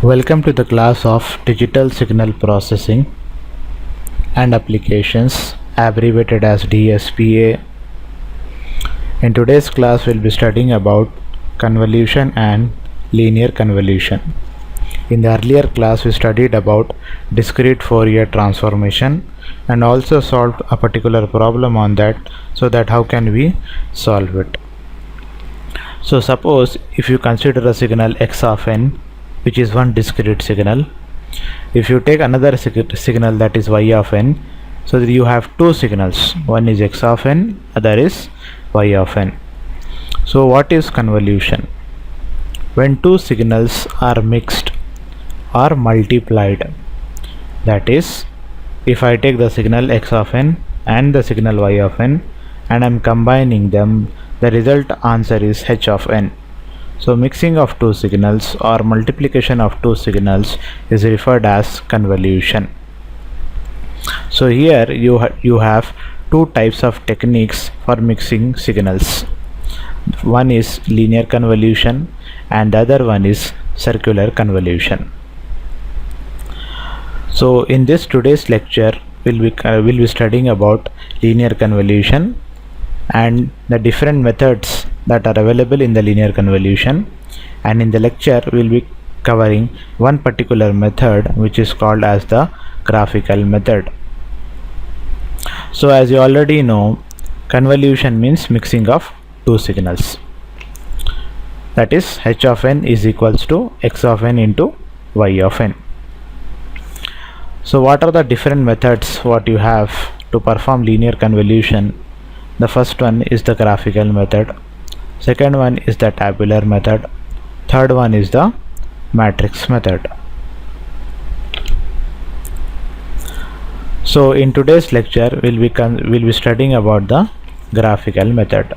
Welcome to the class of Digital Signal Processing and Applications, abbreviated as DSPA. In today's class, we'll be studying about convolution and linear convolution. In the earlier class, we studied about discrete Fourier transformation and also solved a particular problem on that, so that how can we solve it. So suppose if you consider a signal x of n, which is one discrete signal. If you take another signal, that is y of n, so that you have two signals, one is x of n, other is y of n. So what is convolution? When two signals are mixed or multiplied, that is, if I take the signal x of n and the signal y of n and I am combining them, the result answer is h of n. So mixing of two signals or multiplication of two signals is referred as convolution. So here you have two types of techniques for mixing signals. One is linear convolution and the other one is circular convolution. So in this today's lecture we'll be studying about linear convolution and the different methods that are available in the linear convolution, and in the lecture we'll be covering one particular method which is called as the graphical method. So as you already know, convolution means mixing of two signals, that is h of n is equals to x of n into y of n. So what are the different methods what you have to perform linear convolution? The first one is the graphical method, second one is the tabular method, third one is the matrix method. So in today's lecture we'll be studying about the graphical method.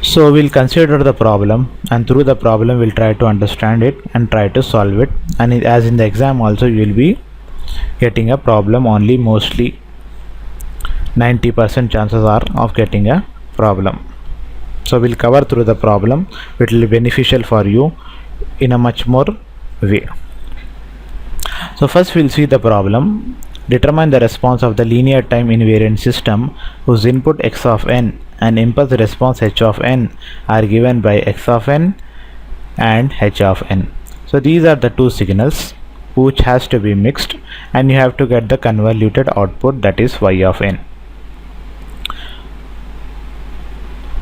So we'll consider the problem, and through the problem we'll try to understand it and try to solve it, and as in the exam also you will be getting a problem only. Mostly 90% chances are of getting a problem. So we'll cover through the problem. It will be beneficial for you in a much more way. So first we'll see the problem. Determine the response of the linear time invariant system whose input x of n and impulse response h of n are given by x of n and h of n. So these are the two signals which has to be mixed, and you have to get the convoluted output, that is y of n.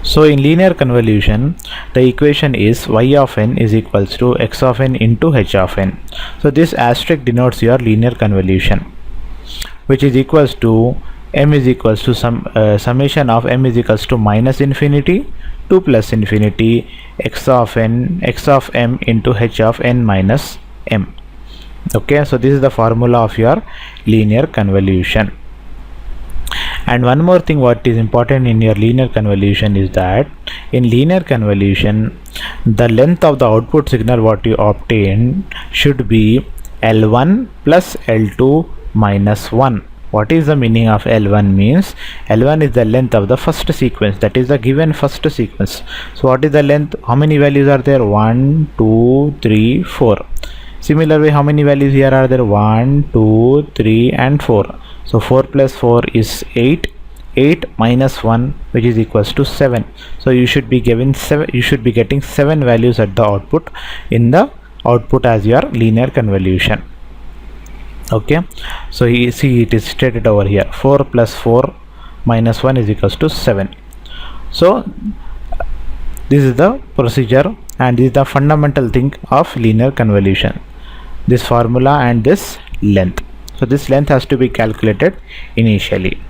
So in linear convolution, the equation is y of n is equals to x of n into h of n. So this asterisk denotes your linear convolution, which is equals to m is equals to summation of m is equals to minus infinity to plus infinity x of m into h of n minus m. Okay, so this is the formula of your linear convolution. And one more thing what is important in your linear convolution is that in linear convolution the length of the output signal what you obtain should be L1 plus L2 minus 1. What is the meaning of L1? Means L1 is the length of the first sequence, that is the given first sequence. So what is the length? How many values are there? 1, 2, 3, 4. Similarly, how many values here are there? 1, 2, 3 and 4. So 4 plus 4 is 8. 8 minus 1, which is equals to 7. So you should be given 7. You should be getting 7 values at the output in the output as your linear convolution. Okay. So you see it is stated over here. 4 plus 4 minus 1 is equals to 7. So this is the procedure, and this is the fundamental thing of linear convolution. This formula and this length. So this length has to be calculated initially.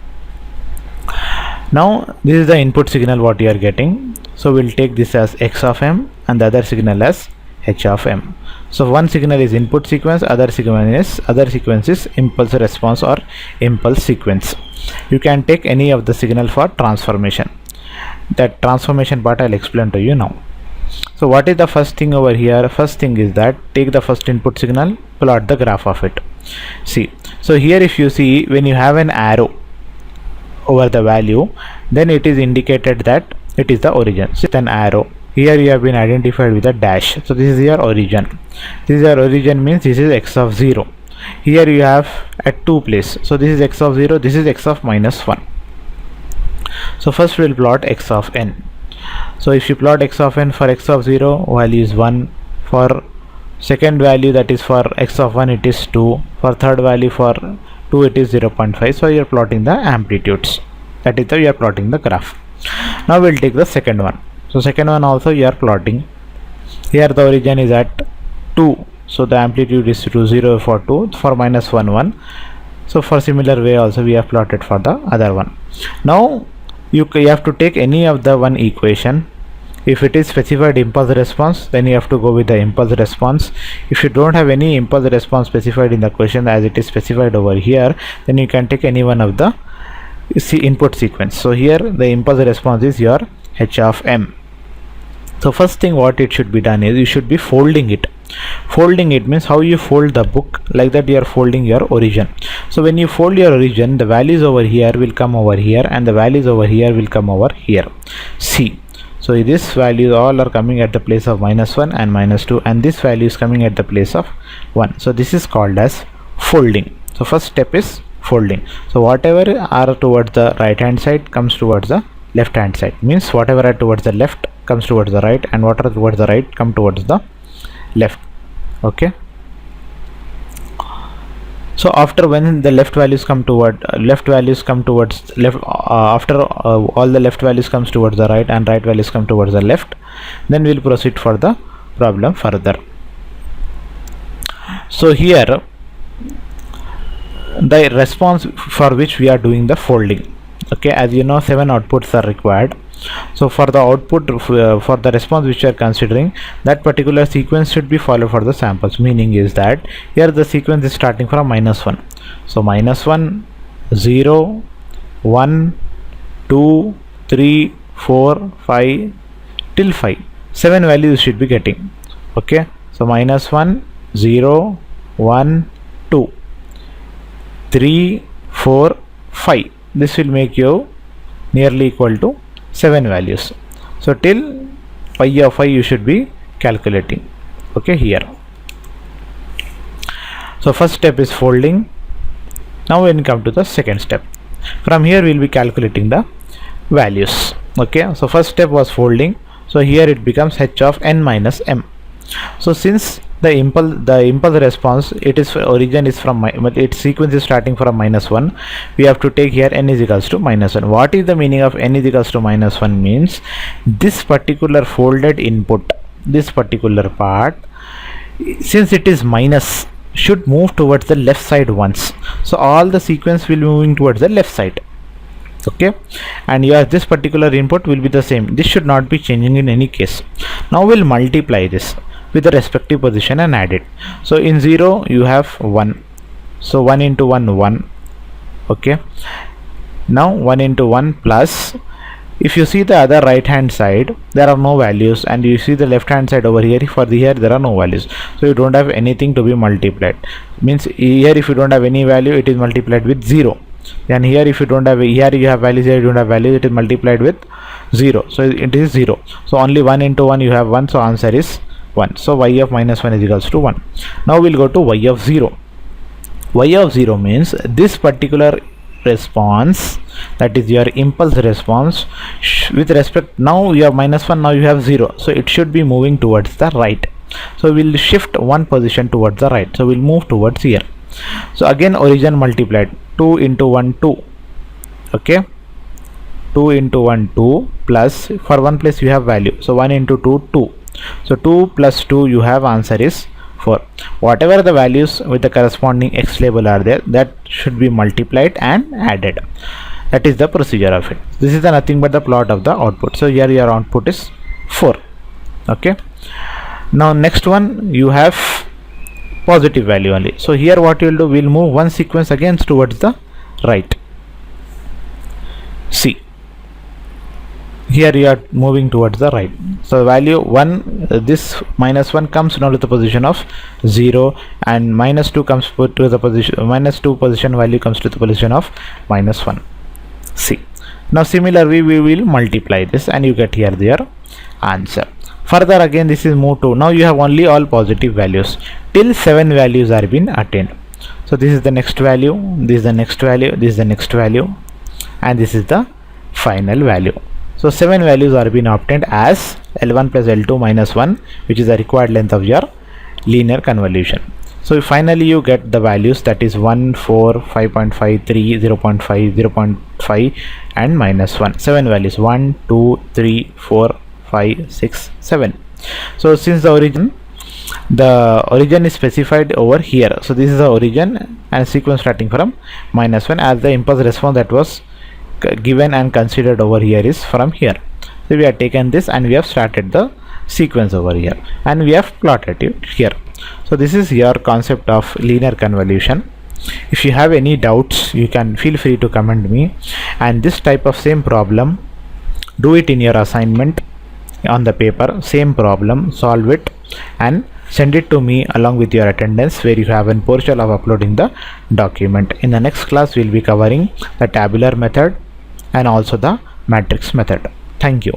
Now this is the input signal what you are getting. So we'll take this as x of m and the other signal as h of m. So one signal is input sequence, other sequence is impulse response or impulse sequence. You can take any of the signal for transformation. That transformation part I'll explain to you now. So what is the first thing over here? First thing is that take the first input signal, plot the graph of it. See, so here if you see, when you have an arrow over the value, then it is indicated that it is the origin. So an arrow here you have been identified with a dash. So this is your origin. This is your origin, means this is x of 0. Here you have at 2 place. So this is x of 0, this is x of minus 1. So first we will plot x of n. So if you plot x of n, for x of 0 value is 1, for second value, that is for x of 1 it is 2, for third value for 2 it is 0.5. so you are plotting the amplitudes, that is you are plotting the graph. Now we will take the second one. So second one also you are plotting. Here the origin is at 2, so the amplitude is to 0 for 2, for minus 1 1. So for similar way also we have plotted for the other one. Now you have to take any of the one equation. If it is specified impulse response, then you have to go with the impulse response. If you don't have any impulse response specified in the question as it is specified over here, then you can take any one of the input sequence. So here the impulse response is your h of m. So first thing what it should be done is you should be folding it. Folding it means how you fold the book, like that you are folding your origin. So when you fold your origin, the values over here will come over here and the values over here will come over here. See, so this values all are coming at the place of minus 1 and minus 2, and this value is coming at the place of 1. So this is called as folding. So first step is folding. So whatever are towards the right hand side comes towards the left hand side, means whatever are towards the left comes towards the right, and what are towards the right come towards the left. Okay, so after when the left values come towards left, after all the left values comes towards the right and right values come towards the left, then we'll proceed for the problem further. So here the response for which we are doing the folding. Okay, as you know 7 outputs are required. So for the output, for the response which you are considering, that particular sequence should be followed for the samples. Meaning is that here the sequence is starting from minus 1. So minus 1, 0, 1, 2, 3, 4, 5 till 5. 7 values you should be getting. Okay, so minus 1, 0, 1, 2, 3, 4, 5. This will make you nearly equal to 7 values. So till pi of I you should be calculating. Okay, here. So first step is folding. Now when you come to the second step, from here we will be calculating the values. Okay, so first step was folding. So here it becomes h of n minus m. So since the impulse response, it is origin is from its sequence is starting from minus 1, we have to take here n is equals to minus 1. What is the meaning of n is equals to minus 1? Means this particular folded input, this particular part, since it is minus, should move towards the left side once. So all the sequence will be moving towards the left side. Okay, and this particular input will be the same. This should not be changing in any case. Now we'll multiply this with the respective position and add it. So in 0 you have 1, so 1 into 1 1. Okay, now 1 into 1 plus, if you see the other right hand side there are no values, and you see the left hand side over here, for the here there are no values, so you don't have anything to be multiplied. Means here if you don't have any value, it is multiplied with 0. Then here if you don't have, here you have values, here you don't have values, it is multiplied with 0, so it is 0. So only 1 into 1 you have 1, so answer is 1. So y of minus 1 is equals to 1. Now we'll go to y of 0. Y of 0 means this particular response, that is your impulse response, with respect, now you have minus 1, now you have 0, so it should be moving towards the right. So we'll shift one position towards the right, so we'll move towards here. So again origin multiplied, 2 into 1 2. Okay, 2 into 1 2 plus, for one place you have value, so 1 into 2 2. So 2 plus 2 you have answer is 4. Whatever the values with the corresponding x label are there, that should be multiplied and added. That is the procedure of it. This is the nothing but the plot of the output. So here your output is 4. Okay, now next one you have positive value only. So here what you will do, we'll move one sequence again towards the right. See, here you are moving towards the right. So value 1, this minus 1 comes now to the position of 0, and minus 2 comes to the position, minus 2 position value comes to the position of minus 1. See, Now similarly we will multiply this and you get here their answer. Further again this is moved to, now you have only all positive values till 7 values are been attained. So this is the next value, this is the next value, this is the next value, and this is the final value. So 7 values are been obtained as L1 plus L2 minus 1, which is the required length of your linear convolution. So finally you get the values, that is 1, 4, 5.5, 3, 0.5, 0.5 and minus 1. 7 values, 1, 2, 3, 4, 5, 6, 7. So since the origin is specified over here, so this is the origin and sequence starting from minus 1, as the impulse response that was given and considered over here is from here. So we have taken this and we have started the sequence over here and we have plotted it here. So this is your concept of linear convolution. If you have any doubts, you can feel free to comment me, and this type of same problem, do it in your assignment on the paper, same problem, solve it and send it to me along with your attendance, where you have a portion of uploading the document. In the next class we will be covering the tabular method and also the matrix method. Thank you.